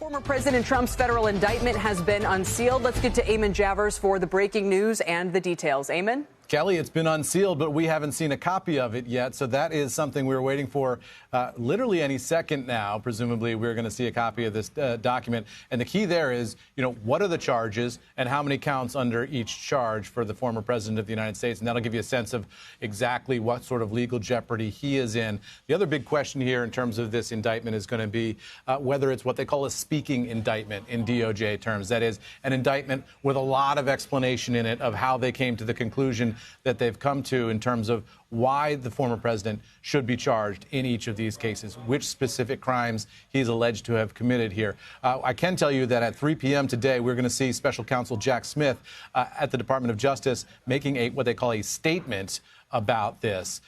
Former President Trump's federal indictment has been unsealed. Let's get to Eamon Javers for the breaking news and the details. Eamon? Kelly, it's been unsealed, but we haven't seen a copy of it yet. So that is something we're waiting for literally any second now. Presumably, we're going to see a copy of this document. And the key there is, what are the charges and how many counts under each charge for the former president of the United States? And that'll give you a sense of exactly what sort of legal jeopardy he is in. The other big question here in terms of this indictment is going to be whether it's what they call a speaking indictment in DOJ terms. That is an indictment with a lot of explanation in it of how they came to the conclusion that they've come to in terms of why the former president should be charged in each of these cases, which specific crimes he's alleged to have committed here. I can tell you that at 3 p.m. today, we're going to see Special Counsel Jack Smith at the Department of Justice making what they call a statement about this.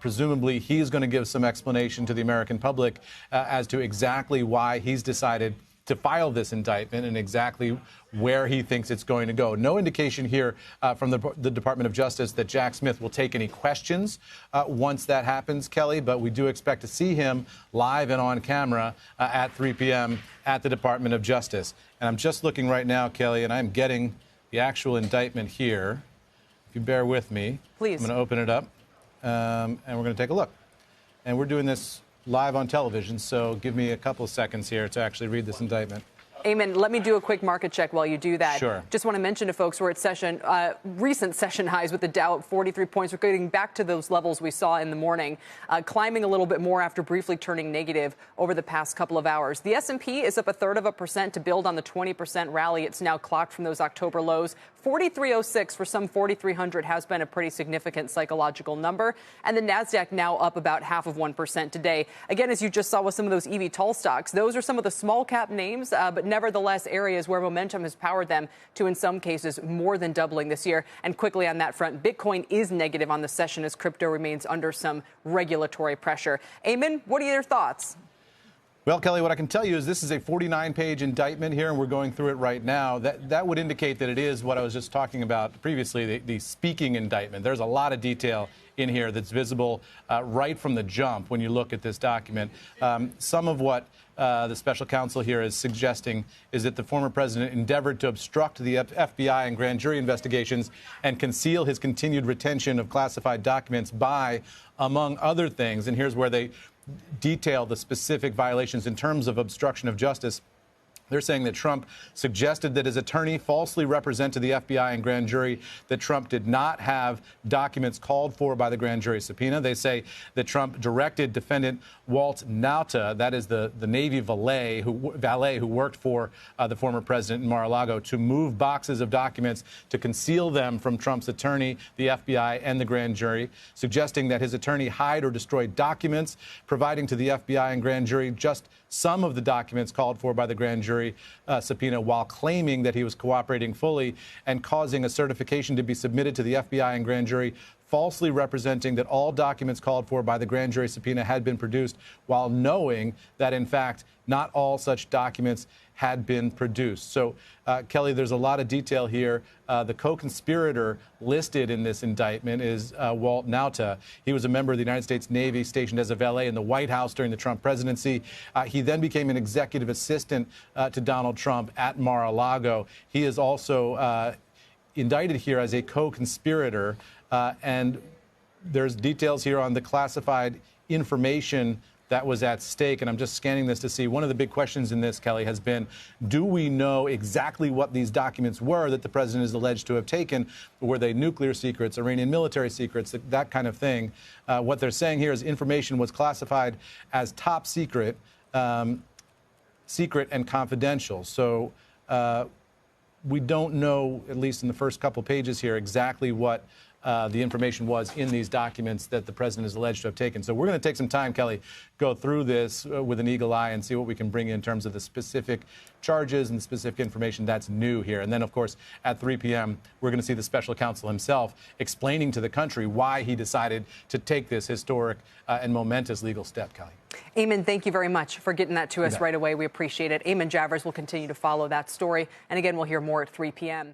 Presumably, he's going to give some explanation to the American public as to exactly why he's decided to file this indictment and exactly where he thinks it's going to go. No indication here from the Department of Justice that Jack Smith will take any questions once that happens, Kelly, but we do expect to see him live and on camera at 3 p.m. at the Department of Justice. And I'm just looking right now, Kelly, and I'm getting the actual indictment here. If you bear with me, please. I'm going to open it up and we're going to take a look. And we're doing this live on television, so give me a couple of seconds here to actually read this indictment. Eamon, let me do a quick market check while you do that. Sure. Just want to mention to folks we're at recent session highs with the Dow at 43 points. We're getting back to those levels we saw in the morning, climbing a little bit more after briefly turning negative over the past couple of hours. The S&P is up 1/3% to build on the 20% rally it's now clocked from those October lows. 4306 for some 4,300 has been a pretty significant psychological number. And the NASDAQ now up about 0.5% today. Again, as you just saw with some of those EV stocks, those are some of the small cap names, but nevertheless areas where momentum has powered them to, in some cases, more than doubling this year. And quickly on that front, Bitcoin is negative on the session as crypto remains under some regulatory pressure. Eamon, what are your thoughts? Well, Kelly, what I can tell you is this is a 49-page indictment here, and we're going through it right now. That would indicate that it is what I was just talking about previously, the speaking indictment. There's a lot of detail in here that's visible right from the jump when you look at this document. Some of what the special counsel here is suggesting is that the former president endeavored to obstruct the FBI and grand jury investigations and conceal his continued retention of classified documents by, among other things, and here's where they detail the specific violations in terms of obstruction of justice. They're saying that Trump suggested that his attorney falsely represent to the FBI and grand jury that Trump did not have documents called for by the grand jury subpoena. They say that Trump directed defendant Walt Nauta, that is the Navy valet who worked for the former president in Mar-a-Lago, to move boxes of documents to conceal them from Trump's attorney, the FBI, and the grand jury, suggesting that his attorney hide or destroy documents, providing to the FBI and grand jury just some of the documents called for by the grand jury subpoena while claiming that he was cooperating fully, and causing a certification to be submitted to the FBI and grand jury falsely representing that all documents called for by the grand jury subpoena had been produced, while knowing that, in fact, not all such documents had been produced. So, Kelly, there's a lot of detail here. The co-conspirator listed in this indictment is Walt Nauta. He was a member of the United States Navy stationed as a valet in the White House during the Trump presidency. He then became an executive assistant to Donald Trump at Mar-a-Lago. He is also indicted here as a co-conspirator, and there's details here on the classified information that was at stake. And I'm just scanning this to see. One of the big questions in this, Kelly, has been, do we know exactly what these documents were that the president is alleged to have taken? Were they nuclear secrets, Iranian military secrets, that kind of thing? What they're saying here is information was classified as top secret, secret and confidential. So we don't know, at least in the first couple pages here, exactly what the information was in these documents that the president is alleged to have taken. So we're going to take some time, Kelly, go through this with an eagle eye and see what we can bring in terms of the specific charges and the specific information that's new here. And then, of course, at 3 p.m., we're going to see the special counsel himself explaining to the country why he decided to take this historic and momentous legal step, Kelly. Eamon, thank you very much for getting that to us right away. We appreciate it. Eamon Javers will continue to follow that story. And again, we'll hear more at 3 p.m.